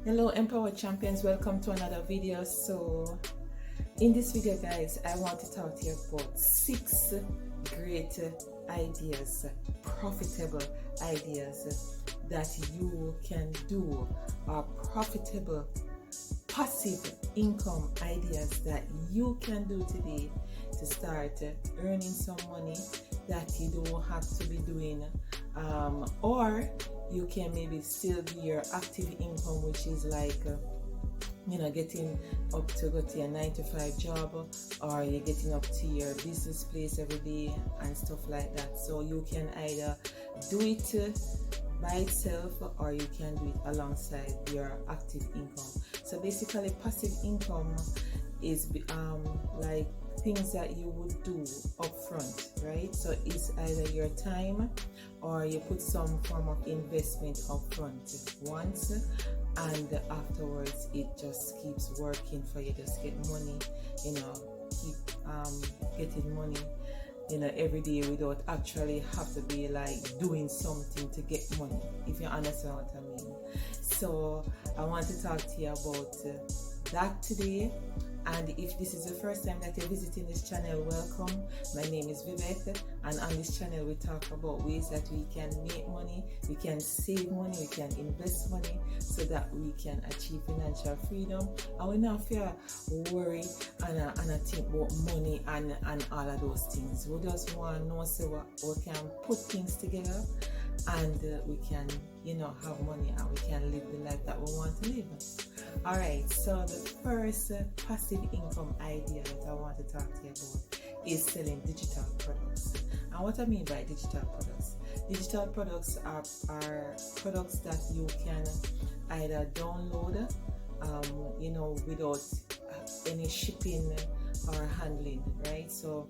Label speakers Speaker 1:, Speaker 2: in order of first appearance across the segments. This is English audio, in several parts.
Speaker 1: Hello Empower Champions, welcome to another video. So in this video guys, I want to talk to you about 6 great ideas, profitable ideas that you can do, or profitable passive income ideas that you can do today to start earning some money that you don't have to be doing, or you can maybe still do your active income, which is like getting up to go to your 9-to-5 job, or you're getting up to your business place every day and stuff like that. So you can either do it by itself, or you can do it alongside your active income. So basically passive income is like things that you would do upfront, right? So it's either your time, or you put some form of investment upfront once, and afterwards it just keeps working for you. Just get money, keep getting money, every day without actually have to be like doing something to get money, if you understand what I mean. So I want to talk to you about that today. And if this is the first time that you're visiting this channel, welcome. My name is Vivek, and on this channel we talk about ways that we can make money, we can save money, we can invest money, so that we can achieve financial freedom. And we not fear worry and think about money and all of those things. We just want to know so we can put things together, and we can have money, and we can live the life that we want to live. Alright, so the first passive income idea that I want to talk to you about is selling digital products. And what I mean by digital products? Digital products are products that you can either download without any shipping or handling, right? So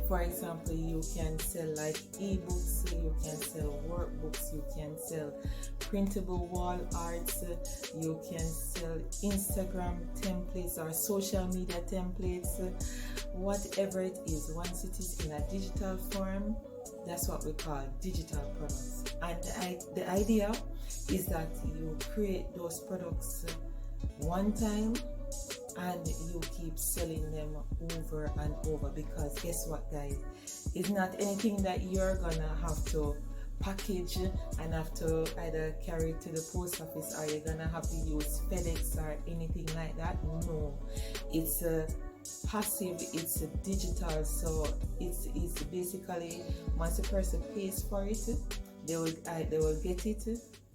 Speaker 1: for example, you can sell like ebooks, you can sell workbooks, you can sell printable wall arts, you can sell Instagram templates or social media templates, whatever it is. Once it is in a digital form, that's what we call digital products. And the idea is that you create those products one time, and you keep selling them over and over, because guess what guys, it's not anything that you're gonna have to package and have to either carry to the post office, or you're gonna have to use FedEx or anything like that. No, it's a passive, it's a digital. So it's basically once a person pays for it, they will get it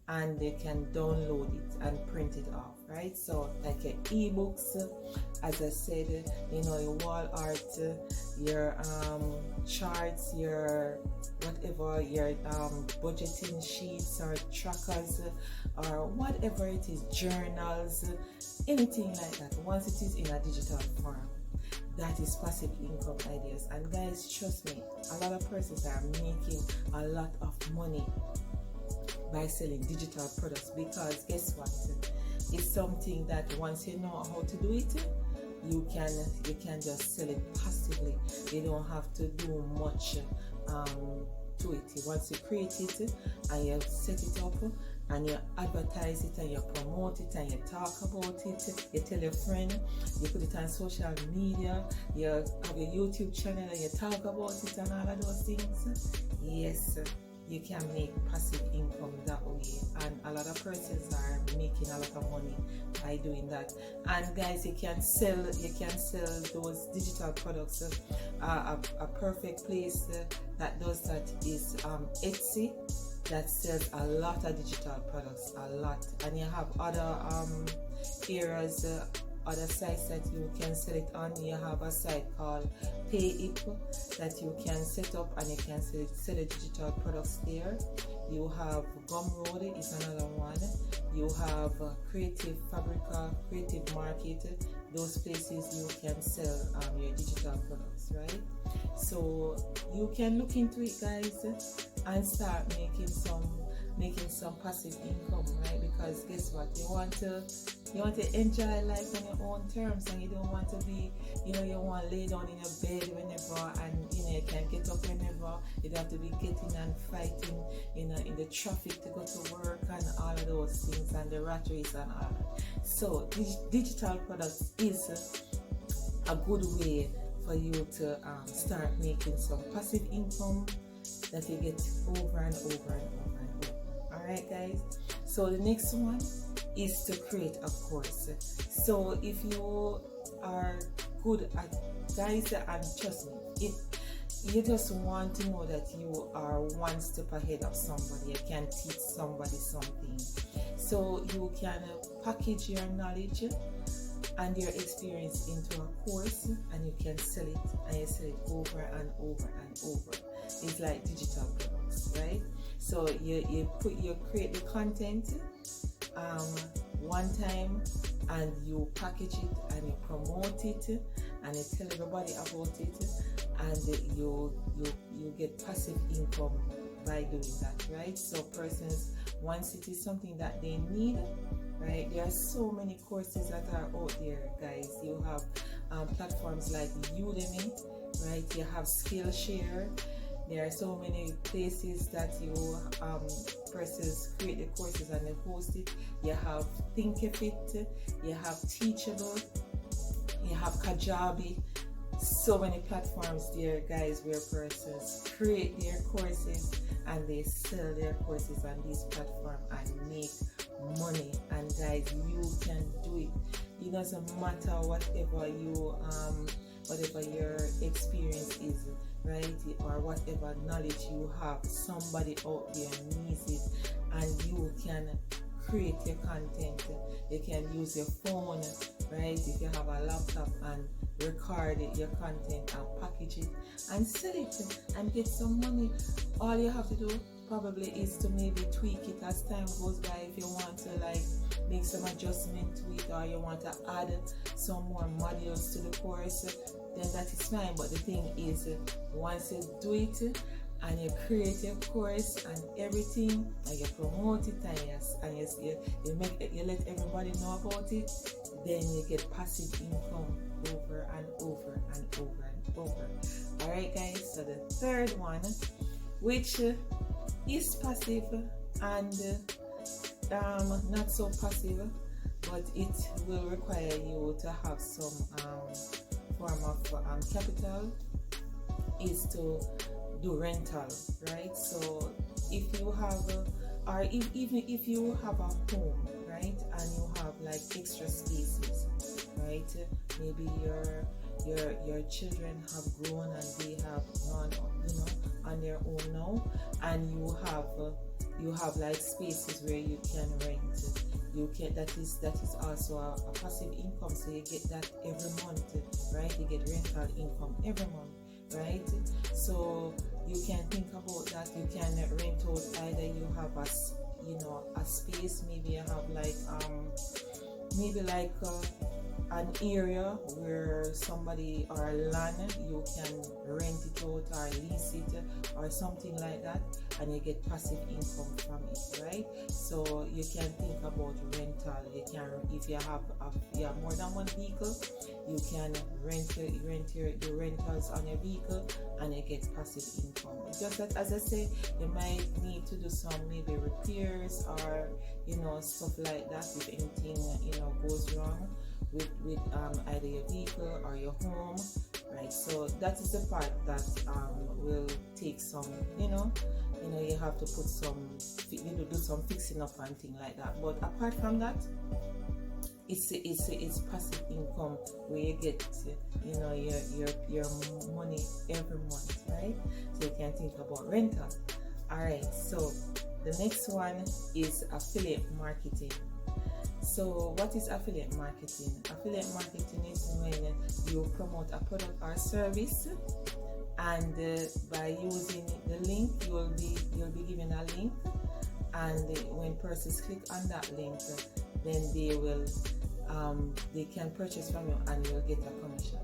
Speaker 1: and they can download it and print it off, right? So like your ebooks, as I said, your wall art, your charts, your whatever, your budgeting sheets or trackers, or whatever it is, journals, anything like that. Once it is in a digital form, that is passive income ideas. And guys, trust me, a lot of persons are making a lot of money by selling digital products, because guess what, it's something that once you know how to do it, you can just sell it passively. You don't have to do much to it. Once you create it and you set it up and you advertise it and you promote it and you talk about it, you tell your friend, you put it on social media, you have your YouTube channel and you talk about it and all of those things, yes, you can make passive income that way. And a lot of persons are making a lot of money by doing that. And guys, you can sell those digital products. A perfect place that does that is Etsy, that sells a lot of digital products, a lot. And you have other areas, other sites that you can sell it on. You have a site called PayIp that you can set up, and you can sell the digital products there. You have Gumroad is another one. You have Creative Fabrica, Creative Market. Those places you can sell your digital products, right? So you can look into it guys and start making some passive income, right? Because guess what, you want to enjoy life on your own terms, and you don't want to be, you want to lay down in your bed whenever, and you can get up whenever. You don't have to be getting and fighting in the traffic to go to work and all of those things and the rat race and all that. So digital products is a good way for you to start making some passive income that you get over and over and over and over. Alright guys, so the next one is to create a course. So if you are good at, guys, and trust me, if you just want to know that you are one step ahead of somebody, you can teach somebody something, so you can package your knowledge and your experience into a course, and you can sell it, and you sell it over and over and over. It's like digital products, right? So you create the content one time, and you package it and you promote it and you tell everybody about it, and you get passive income by doing that, right? So persons, once it is something that they need, right? There are so many courses that are out there, guys. You have platforms like Udemy, right? You have Skillshare. There are so many places that you persons create the courses and they host it. You have Thinkific, you have Teachable, you have Kajabi. So many platforms there, guys, where persons create their courses and they sell their courses on these platforms and make money. And guys, you can do it. It doesn't matter whatever your experience is, right? Or whatever knowledge you have, somebody out there needs it, and you can create your content. You can use your phone, right? If you have a laptop, and record your content and package it and sell it and get some money. All you have to do probably is to maybe tweak it as time goes by. If you want to like make some adjustment to it, or you want to add some more modules to the course, then that is fine. But the thing is, once you do it and you create your course and everything, and you promote it, and you let everybody know about it, then you get passive income over and over and over and over. Alright guys, so the third one, which is passive and not so passive, but it will require you to have some form of capital, is to do rental, right? So if you have even if you have a home, right, and you have like extra spaces, right? Maybe your children have grown and they have gone, on their own now, and you have like spaces where you can rent. That is also a passive income. So you get that every month, right? You get rental income every month, right? So you can think about that. You can rent out, either you have a space, maybe you have like an area where somebody, or land, you can rent it out or lease it or something like that, and you get passive income from it, right? So you can think about rental. You can, if you have more than one vehicle, you can rent the rentals on your vehicle, and you get passive income. It's just that, as I say, you might need to do some maybe repairs or stuff like that if anything goes wrong with either your vehicle or your home, right? So that is the part that will take some, you have to put some, do some fixing up and thing like that. But apart from that, it's passive income where you get your money every month, right? So you can think about rental. All right, so the next one is affiliate marketing. So what is affiliate marketing? Affiliate marketing is when you promote a product or service, and by using the link, you'll be given a link, and when persons click on that link, then they can purchase from you, and you'll get a commission.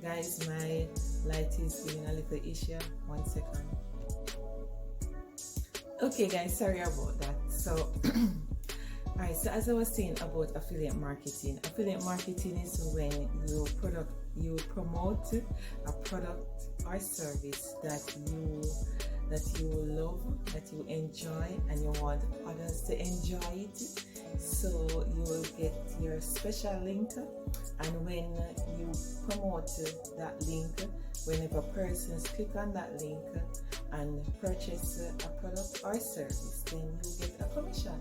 Speaker 1: Guys, my light is giving a little issue. 1 second. Okay guys, sorry about that. So alright, so as I was saying about affiliate marketing is when your product you promote a product or service that you love, that you enjoy, and you want others to enjoy it. So you will get your special link, and when you promote that link, whenever persons click on that link and purchase a product or service, then you get a commission.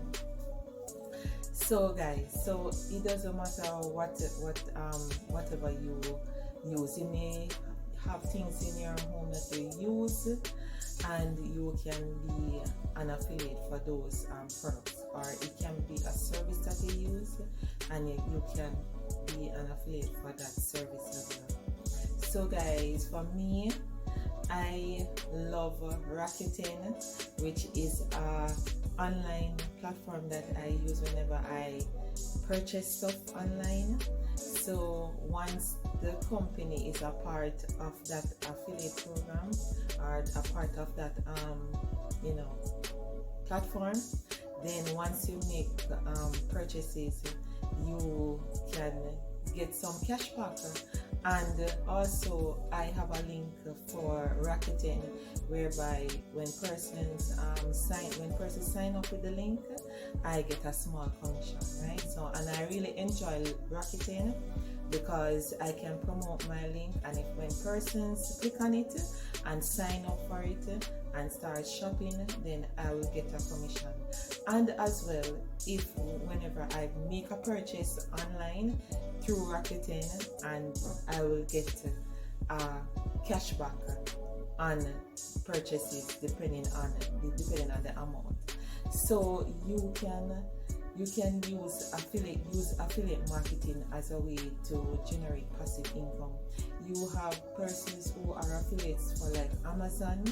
Speaker 1: So guys, so it doesn't matter whatever you use. You may have things in your home that you use, and you can be an affiliate for those products, or it can be a service that you use, and you can be an affiliate for that service as well. So guys, for me, I love Rakuten, which is a online platform that I use whenever I purchase stuff online. So once the company is a part of that affiliate program, or a part of that platform, then once you make purchases, you can get some cash back. And also I have a link for Rakuten, whereby when persons sign up with the link, I get a small commission, right? So, and I really enjoy Rakuten because I can promote my link, and if when persons click on it and sign up for it and start shopping, then I will get a commission. And as well, if whenever I make a purchase online through Rakuten, and I will get cash back on purchases depending on the amount. So you can use affiliate marketing as a way to generate passive income. You have persons who are affiliates for like Amazon,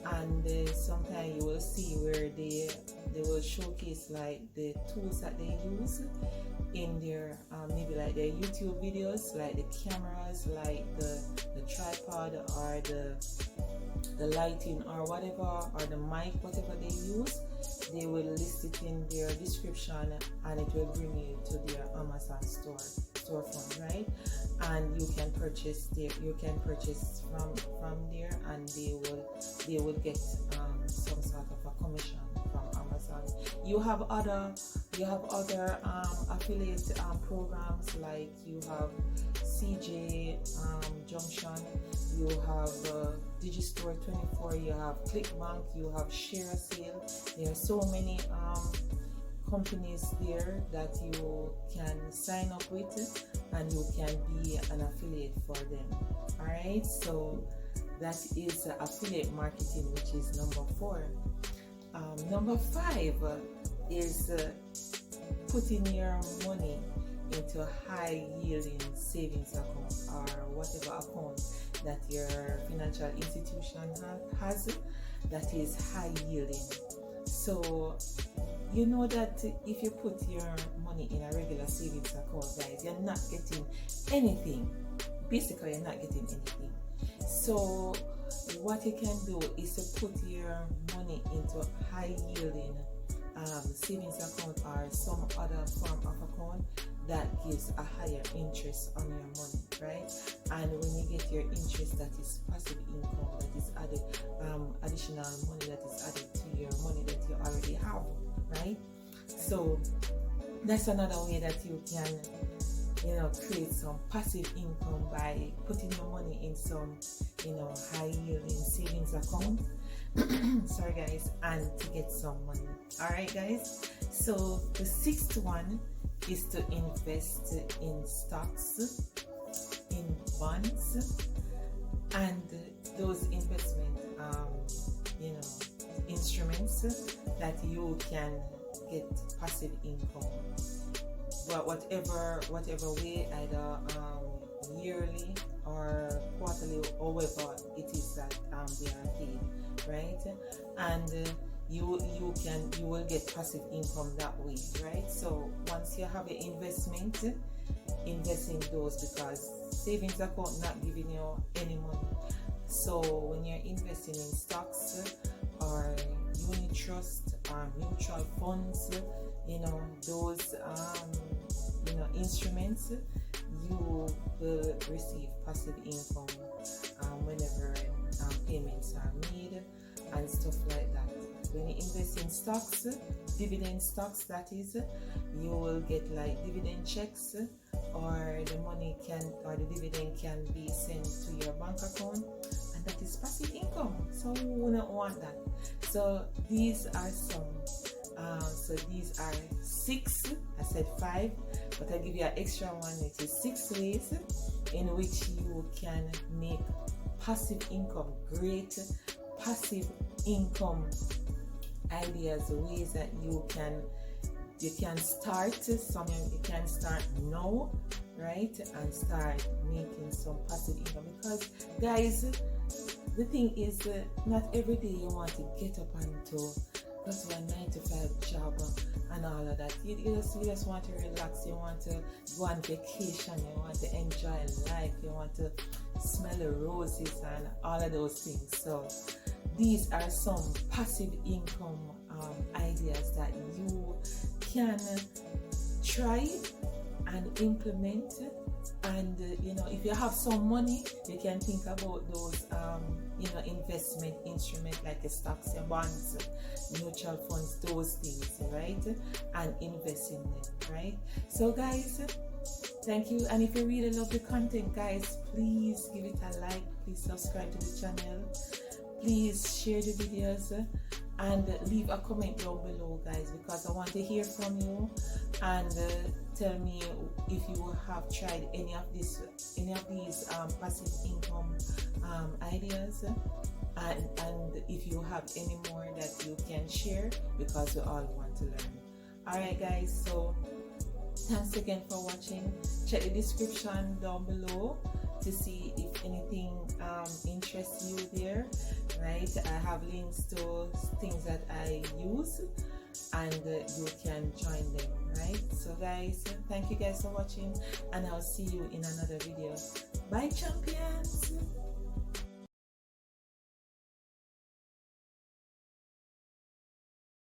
Speaker 1: and sometimes you will see where they will showcase like the tools that they use in their maybe like their YouTube videos, like the cameras, like the tripod, or the lighting, or whatever, or the mic, whatever they use. They will list it in their description, and it will bring you to their Amazon storefront, right? And you can purchase from there, and they will get some sort of a commission from Amazon. You have other affiliate programs, like you have CJ Junction, you have Digistore 24, you have ClickBank, you have ShareSale. There are so many companies there that you can sign up with, and you can be an affiliate for them. Alright, so that is affiliate marketing, which is number 4. Number 5 is putting your money into a high yielding savings account, or whatever account that your financial institution has that is high yielding. So you know that if you put your money in a regular savings account, guys, you're not getting anything. Basically, you're not getting anything. So what you can do is to put your money into a high yielding savings account, or some other form of account that gives a higher interest on your money, right? And when you get your interest, that is passive income, that is added, additional money that is added to your money that you already have, right? So that's another way that you can, create some passive income by putting your money in some, high yielding savings account. Sorry guys, and to get some money. Alright guys, so the 6th one is to invest in stocks, in bonds, and those investment instruments that you can get passive income. But whatever way, either yearly or quarterly, however it is that they are paid, right? And you will get passive income that way, right? So once you have an investment, invest in those, because savings account not giving you any money. So when you're investing in stocks or unit trust or mutual funds, those instruments, you will receive passive income whenever payments are made and stuff like that. When you invest in stocks, dividend stocks that is, you will get like dividend checks, or the dividend can be sent to your bank account, and that is passive income. So who wouldn't want that? So these are some these are 6. I said 5, but I'll give you an extra one, which is 6 ways in which you can make passive income, great passive income ideas, ways that you can start. You can start now, right, and start making some passive income. Because guys, the thing is, not every day you want to get up and go to a 9-to-5 job and all of that. You just want to relax. You want to go on vacation. You want to enjoy life. You want to smell the roses and all of those things. So these are some passive income ideas that you can try and implement. And if you have some money, you can think about those investment instruments like the stocks and bonds, mutual funds, those things, right, and invest in them, right? So guys, thank you. And if you really love the content, guys, please give it a like, please subscribe to the channel, please share the videos, and leave a comment down below, guys, because I want to hear from you. And tell me if you have tried any of these passive income ideas, and if you have any more that you can share, because we all want to learn. Alright guys, so thanks again for watching. Check the description down below to see if anything interests you there, right? I have links to things that I use, and you can join them, right? So guys, thank you guys for watching, and I'll see you in another video. Bye champions.